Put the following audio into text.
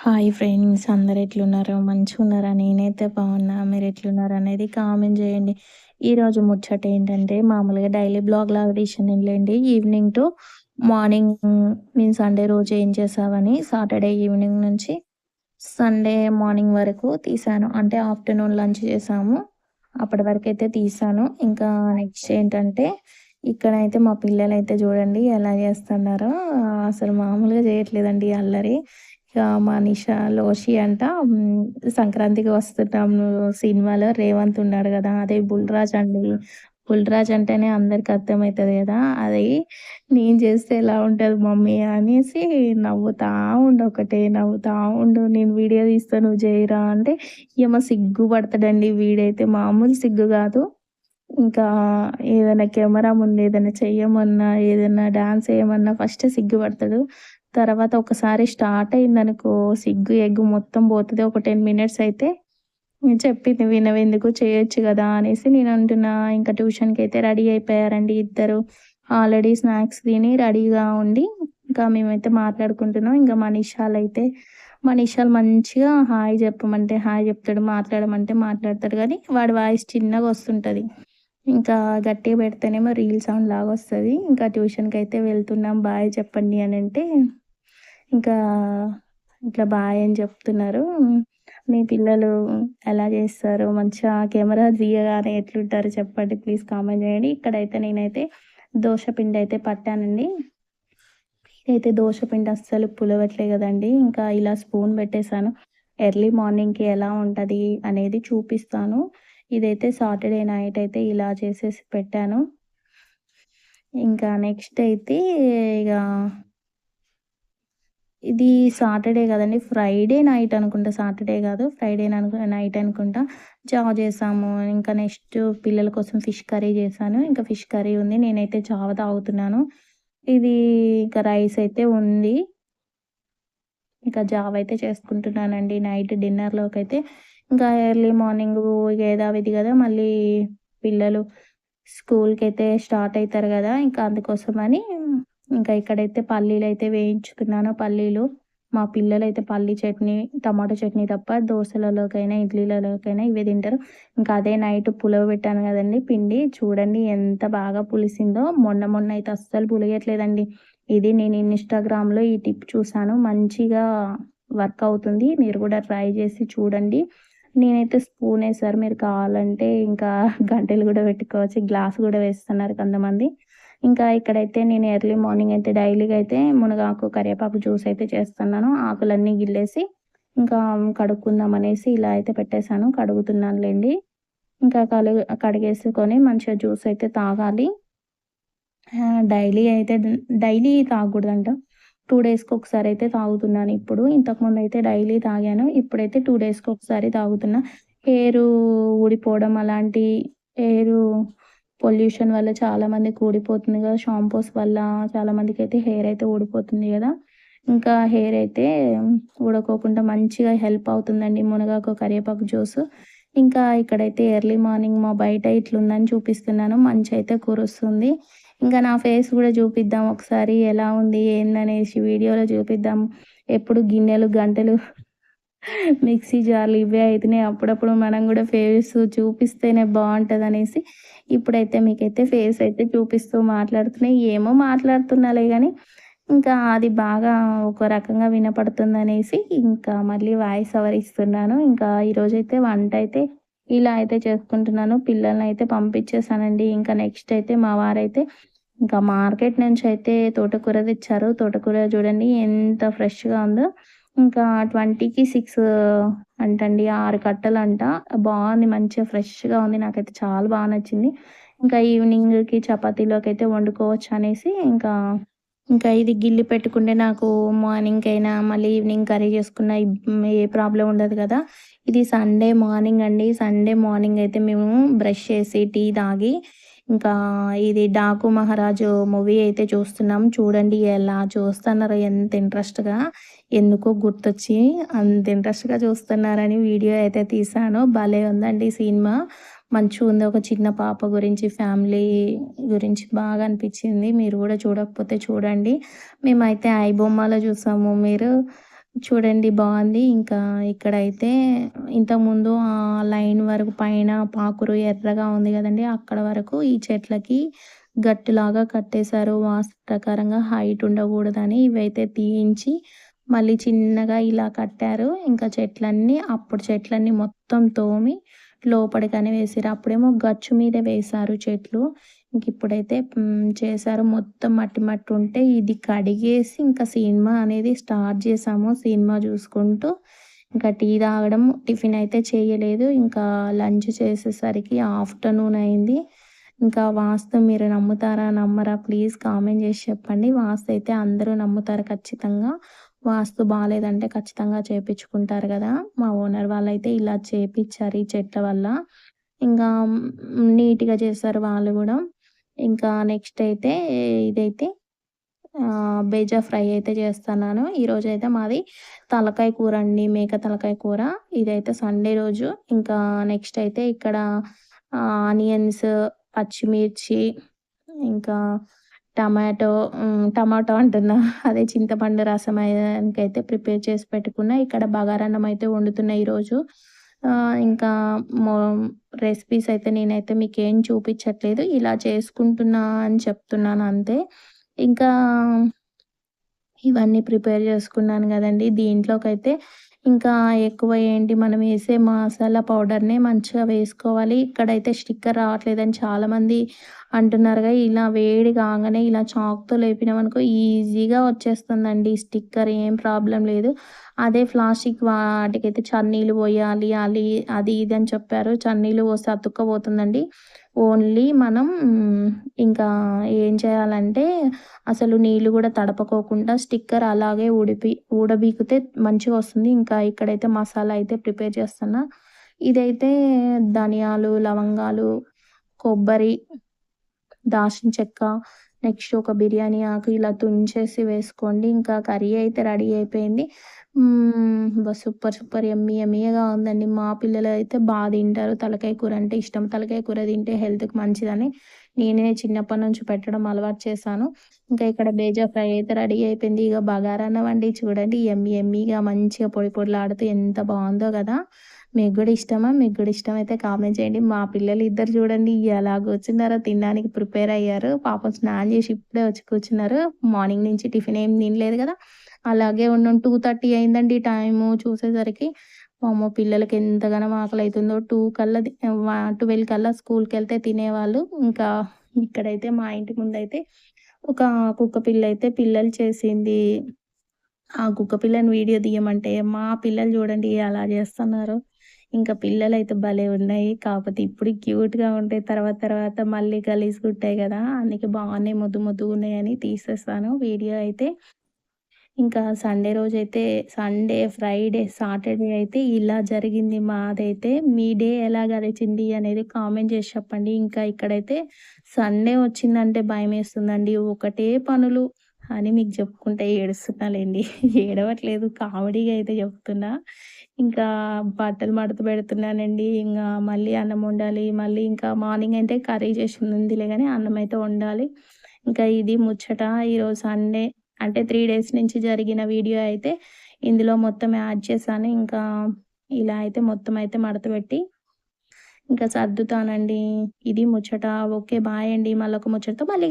Hi friends, అందరు ఎట్లున్నారు? మంచిగున్నారా? నేనైతే బాగున్నా. మీరు ఎట్లున్నారు అనేది కామెంట్ చేయండి. ఈరోజు ముచ్చట ఏంటంటే మామూలుగా డైలీ బ్లాగ్ లాగా తీసానులేండి. Evening to morning mean Sunday రోజు ఏం చేసావని సాటర్డే ఈవినింగ్ నుంచి సండే మార్నింగ్ వరకు తీసాను. అంటే ఆఫ్టర్నూన్ లంచ్ చేసాము. అప్పటి వరకైతే తీసాను. ఇంకా నెక్స్ట్ ఏంటంటే ఇక్కడైతే మా పిల్లలైతే చూడండి ఎలా చేస్తున్నారో. అసలు మామూలుగా చేయట్లేదండి అల్లరి. ఇక మా నిషా లోషి అంట సంక్రాంతికి వస్తున్నాము సినిమాలో రేవంత్ ఉన్నాడు కదా! అదే బుల్‌రాజ్ అండి. బుల్‌రాజ్ అంటేనే అందరికి అర్థమైతది కదా! అది నేను చేస్తే ఎలా ఉంటది మమ్మీ అనేసి నవ్వుతా ఉండు. ఒకటే నవ్వుతా ఉండు. నేను వీడియో తీస్తా నువ్వు చేయరా అంటే ఏమో సిగ్గుపడతాడండి వీడైతే మామూలు సిగ్గు కాదు. ఇంకా ఏదైనా కెమెరా ముందు ఏదైనా చెయ్యమన్నా, ఏదైనా డాన్స్ ఏయమన్నా ఫస్ట్ సిగ్గుపడతాడు. తర్వాత ఒకసారి స్టార్ట్ అయిందనుకో సిగ్గు, ఎగ్గు మొత్తం పోతది. ఒక 10 మినిట్స్ అయితే చెప్పింది వినవెందుకు చేయొచ్చు గదా! అనేసి నేనంటున్నా. ఇంకా ట్యూషన్‌కైతే రెడీ అయిపోయారండి ఇద్దరు. ఆల్రెడీ స్నాక్స్ తిని రెడీగా ఉండి, ఇంకా మేమైతే మాట్లాడుకుంటున్నాం. ఇంక మా నిషాల్ మంచిగా హాయ్ చెప్పమంటే హాయ్ చెప్తాడు. మాట్లాడమంటే మాట్లాడతాడు గానీ, వాడి వాయిస్ చిన్నగొస్తుంటది. ఇంకా గట్టిగా పెడితేనేమో రీల్ సౌండ్ లాగొస్తది. ఇంకా ట్యూషన్‌కైతే వెళ్తున్నాం బాయ్ చెప్పండి అనంటే, ఇంకా ఇట్లా బాయ్ అని చెప్తున్నారు. మీ పిల్లలు ఎలా చేస్తారు? మంచిగా కెమెరా తీయగానే ఎట్లుంటారు చెప్పండి ప్లీజ్ కామెంట్ చేయండి. ఇక్కడైతే నేనైతే దోస పిండయితే పట్టానండి. ఇదైతే దోస పిండి అస్సలు పులవట్లే గదండీ! ఇంకా ఇలా స్పూన్ పెట్టేసాను. ఎర్లీ మార్నింగ్‌కి ఎలా ఉంటది అనేది చూపిస్తాను. ఇదైతే సాటర్‌డే నైట్ అయితే ఇలా చేసేసి పెట్టాను. ఇంకా నెక్స్ట్ అయితే ఇగ ఇది సాటర్‌డే గదండీ! ఫ్రైడే నైట్ అనుకుంటా. సాటర్‌డే గాదు. ఫ్రైడే నైట్ అనుకుంటా. జావ చేసాము. ఇంకా నెక్స్ట్ పిల్లల కోసం ఫిష్ కర్రీ చేశాను. ఇంకా ఫిష్ కర్రీ ఉంది. నేనైతే జావ తాగుతున్నాను. ఇది ఇంకా రైస్ అయితే ఉంది. ఇంకా జావ అయితే చేసుకుంటున్నానండి నైట్ డిన్నర్‌లోకైతే. ఇంకా ఎర్లీ మార్నింగు యథావిధి గదా! మళ్ళీ పిల్లలు స్కూల్‌కైతే స్టార్ట్ అయితారు గదా! ఇంకా అందుకోసమని ఇంకా ఇక్కడైతే పల్లీలైతే వేయించుకున్నాను. పల్లీలు మా పిల్లలైతే పల్లీ చట్నీ, టమాటో చట్నీ తప్ప దోసలలోకైనా, ఇడ్లీలలోకైనా ఇవే తింటారు. ఇంకా అదే నైట్ పులవ పెట్టాను గదండీ పిండి. చూడండి ఎంత బాగా పులిసిందో. మొన్న అయితే అస్సలు పులియట్లేదండి. ఇది నేను ఇన్‌స్టాగ్రామ్‌లో ఈ టిప్ చూసాను. మంచిగా వర్క్ అవుతుంది. మీరు కూడా ట్రై చేసి చూడండి. నేనైతే స్పూనేసారు. మీరు కావాలంటే ఇంకా గంటెలు గూడా పెట్టుకోవచ్చు. గ్లాస్ గూడా వేస్తున్నారు కొంతమంది. ఇంకా ఇక్కడైతే నేను ఎర్లీ మార్నింగ్ అయితే డైలీగా అయితే మునగాకు, కరివేపాకు జ్యూస్ అయితే చేస్తున్నాను. ఆకులన్నీ గిల్లేసి ఇంకా కడుక్కుందాం అనేసి ఇలా అయితే పెట్టేసాను. కడుగుతున్నానులెండి. ఇంకా కడిగేసుకొని మంచిగా జ్యూస్ అయితే తాగాలి. డైలీ అయితే డైలీ తాగకూడదంట. 2 డేస్‌కొకసారి అయితే తాగుతున్నాను ఇప్పుడు. ఇంతకుముందయితే డైలీ తాగాను. ఇప్పుడైతే 2 డేస్‌కొకసారి తాగుతున్నా. హెయిరు ఊడిపోవడం అలాంటి హెయిరు పొల్యూషన్ వల్ల చాలా మందికి ఊడిపోతుంది గదా! షాంపూస్ వల్ల చాలా మందికైతే హెయిర్ అయితే ఊడిపోతుంది గదా! ఇంకా హెయిర్ అయితే ఊడకోకుండా మంచిగా హెల్ప్ అవుతుందండి మునగాకు, కరివేపాకు జ్యూసు. ఇంకా ఇక్కడైతే ఎర్లీ మార్నింగ్ మా బయట ఇట్లుందని చూపిస్తున్నాను. మంచయితే కురుస్తుంది. ఇంకా నా ఫేస్ గూడా చూపిద్దాం ఒకసారి ఎలా ఉంది ఏందనేసి వీడియోలో చూపిద్దాం. ఎప్పుడు గిన్నెలు, గంటెలు, మిక్సీ జార్లు ఇవే అయితున్నాయి. అప్పుడప్పుడు మనం గూడా ఫేస్ చూపిస్తేనే బావుంటదనేసి ఇప్పుడైతే మీకైతే ఫేస్ అయితే చూపిస్తూ మాట్లాడుతున్నా. ఏమో మాట్లాడుతున్నాలే గానీ, ఇంకా అది బాగా ఒక రకంగా వినపడుతుందనేసి ఇంకా మళ్ళీ వాయిస్ ఓవర్ ఇస్తున్నాను. ఇంకా ఈరోజైతే వంటయితే ఇలా అయితే చేసుకుంటున్నాను. పిల్లలనైతే పంపించేసానండి. ఇంకా నెక్స్ట్ అయితే మా వారైతే ఇంకా మార్కెట్ నుంచయితే తోటకూర తెచ్చారు. తోటకూర చూడండి ఎంత ఫ్రెష్‌గా ఉందో. ఇంకా 20కి 6 అంటండి. 6 కట్టలంట. బావుంది మంచిగా ఫ్రెష్‌గా ఉంది. నాకైతే చాలా బా నచ్చింది. ఇంకా ఈవినింగ్‌కి చపాతీలోకైతే వండుకోవచ్చనేసి ఇంకా ఇది గిల్లి పెట్టుకుంటే నాకు మార్నింగ్‌కైనా మళ్ళీ ఈవినింగ్ కర్రీ చేసుకున్న ఏ ప్రాబ్లమ్ ఉండదు కదా! ఇది సండే మార్నింగ్ అండి. సండే మార్నింగ్ అయితే మేము బ్రష్ చేసి, టీ తాగి ఇంకా ఇది 'డాకు మహారాజు' మూవీ అయితే చూస్తున్నాం. చూడండి ఎలా చూస్తున్నారో ఎంత ఇంట్రెస్ట్‌గా. ఎందుకో గుర్తొచ్చి అంత ఇంట్రెస్ట్‌గా చూస్తున్నారని వీడియో అయితే తీశాను. భలే ఉందండి సినిమా. మంచిగుంది. ఒక చిన్న పాప గురించి, ఫ్యామిలీ గురించి బాగా అనిపిచ్చింది. మీరు గూడా చూడకపోతే చూడండి. మేమైతే ఐబొమ్మలో చూసాము. మీరు చూడండి బావుంది. ఇంకా ఇక్కడైతే ఇంతకుముందు లైన్ వరకు పైన పాకురు ఎర్రగా ఉంది గదండీ! అక్కడ వరకు ఈ చెట్లకి గట్టులాగా కట్టేశారు. వాస్తు ప్రకారంగా హైట్ ఉండగూడదని ఇవైతే తీయించి మళ్ళీ చిన్నగా ఇలా కట్టారు. ఇంకా చెట్లన్నీ అప్పుడు చెట్లన్నీ మొత్తం తోమి లోపలికని వేసిర్రు. అప్పుడేమో గచ్చు మీద వేశారు చెట్లు. ఇంకిప్పుడైతే చేశారు. మొత్తం మట్టి మట్టి ఉంటే ఇది కడిగేసి ఇంకా సినిమా అనేది స్టార్ట్ చేశాము. సినిమా చూసుకుంటూ ఇంకా టీ తాగడం, టిఫిన్ అయితే చేయలేదు. ఇంకా లంచ్ చేసేసరికి ఆఫ్టర్‌నూన్ అయింది. ఇంకా వాస్తు మీరు నమ్ముతారా? నమ్మరా? ప్లీజ్ కామెంట్ చేసి చెప్పండి. వాస్తు అయితే అందరూ నమ్ముతారు ఖచ్చితంగా. వాస్తు బాలేదంటే ఖచ్చితంగా చేపించుకుంటారు గదా! మా ఓనర్ వాళ్ళైతే ఇలా చేపిచ్చారు ఈ చెట్ల వల్ల. ఇంకా నీట్‌గా చేశారు వాళ్ళు గూడా. ఇంకా నెక్స్ట్ అయితే ఇదైతే బేజా ఫ్రై అయితే చేస్తన్నాను. ఈరోజైతే మాది తలకాయ కూర అండి. మేక తలకాయ కూర. ఇదైతే సండే రోజు. ఇంకా నెక్స్ట్ అయితే ఇక్కడ ఆనియన్స్, పచ్చిమిర్చి, ఇంకా టమాటో టమాటో అంటున్నా. అదే చింతపండు రసం అయానికైతే ప్రిపేర్ చేసి పెట్టుకున్నా. ఇక్కడ బగారన్నం అయితే వండుతున్నా ఈరోజు. ఇంకా మొ రెసిపీస్ అయితే నేనైతే మీకేం చూపిచ్చట్లేదు. ఇలా చేసుకుంటున్నా అని చెప్తున్నాను అంతే. ఇంకా ఇవన్నీ ప్రిపేర్ చేసుకున్నాను గదండీ! దీంట్లోకైతే ఇంకా ఎక్కువ ఏంటి మనం ఏసే మసాలా పౌడర్‌నే మంచిగా వేసుకోవాలి. ఇక్కడైతే స్టిక్కర్ రావట్లేదని చాలామంది అంటున్నారుగా. ఇలా వేడి కాంగానే ఇలా చాక్‌తో లేపినామనుకో ఈజీగా వచ్చేస్తుందండి స్టిక్కర్. ఏం ప్రాబ్లమ్ లేదు. అదే ప్లాస్టిక్ వాటికైతే చన్నీళ్ళు పోయాలి అది ఇది అని చెప్పారు. చన్నీళ్ళు పోస్తే అతుక్కపోతుందండి. ఓన్లీ మనం ఇంకా ఏం చేయాలంటే అసలు నీళ్ళు గూడా తడపకోకుండా స్టిక్కర్ అలాగే ఊడబీకితే మంచిగొస్తుంది. ఇంకా ఇక్కడైతే మసాలా అయితే ప్రిపేర్ చేస్తున్నా. ఇదైతే ధనియాలు, లవంగాలు, కొబ్బరి, దాల్చిన చెక్క, నెక్స్ట్ ఒక బిర్యానీ ఆకు ఇలా తుంచేసి వేసుకోండి. ఇంకా కర్రీ అయితే రెడీ అయిపోయింది. సూపర్ సూపర్ యమ్మీ యమ్మీగా ఉందండి. మా పిల్లలైతే తింటారు. తలకాయ కూర అంటే ఇష్టం. తలకాయ కూర తింటే హెల్త్‌కి మంచిదని నేనే చిన్నప్పటి నుంచి పెట్టడం అలవాటు చేశాను. ఇంకా ఇక్కడ బేజా ఫ్రై అయితే రెడీ అయిపోయింది. ఇగ బగారన్నం అండి చూడండి యమ్మీ యమ్మీగా మంచిగా పొడి పొడిలాడుతూ ఎంత బావుందో గదా! మీకు గూడా ఇష్టమా? మీకు గూడా ఇష్టమైతే కామెంట్ చేయండి. మా పిల్లలు ఇద్దరు చూడండి ఎలా కూర్చున్నారో తినడానికి ప్రిపేర్ అయ్యారు. పాపం స్నానం చేసి ఇప్పుడే వచ్చి కూర్చున్నారు. మార్నింగ్ నుంచి టిఫిన్ ఏం తినలేదు గదా! అలాగే ఉన్నాం. 2:30 అయిందండి టైము చూసేసరికి. వామ్మో! పిల్లలకి ఎంతగానో ఆకలైతుందో 12 కల్లా స్కూల్‌కెళ్తే తినేవాళ్ళు. ఇంకా ఇక్కడైతే మా ఇంటి ముందైతే ఒక కుక్క పిల్లయితే పిల్లలు చేసింది. ఆ కుక్క పిల్లని వీడియో తీయమంటే, మా పిల్లలు చూడండి ఎలా చేస్తన్నారో. ఇంకా పిల్లలైతే భలే ఉన్నాయి. కాకపోతే ఇప్పుడు క్యూట్‌గా ఉంటాయి. తర్వాత తర్వాత మళ్ళీ గలీజ్‌గుంటాయి గదా! అందుకే బాగున్నాయి ముద్దుగున్నాయని తీసేసాను వీడియో అయితే. ఇంకా సండే రోజైతే ఫ్రైడే, సాటర్డే అయితే ఇలా జరిగింది మాదైతే. మీ డే ఎలా గడిచింది అనేది కామెంట్ చేసి చెప్పండి. ఇంకా ఇక్కడైతే సండే వచ్చిందంటే భయమేస్తుందండి. ఒకటే పనులు అని మీకు చెప్పుకుంటే ఏడుస్తున్నాలేండి. ఏడవట్లేదు కామెడీగా అయితే చెప్తున్నా. ఇంకా బట్టలు మడత పెడుతున్నానండి. ఇంగా మళ్ళీ అన్నం వండాలి. మళ్ళీ ఇంకా మార్నింగ్ అయితే కర్రీ చేసిందుందిలే గానీ అన్నం అయితే వండాలి. ఇంకా ఇది ముచ్చట ఈరోజు సండే. అంటే 3 డేస్ నుంచి జరిగిన వీడియో అయితే ఇందులో మొత్తం యాడ్ చేశాను. ఇంకా ఇలా అయితే మొత్తం అయితే మడతపెట్టి ఇంకా సర్దుతానండి. ఇది ముచ్చట. ఓకే. బాయ్ అండి. మళ్ళొక ముచ్చటతో మళ్ళీ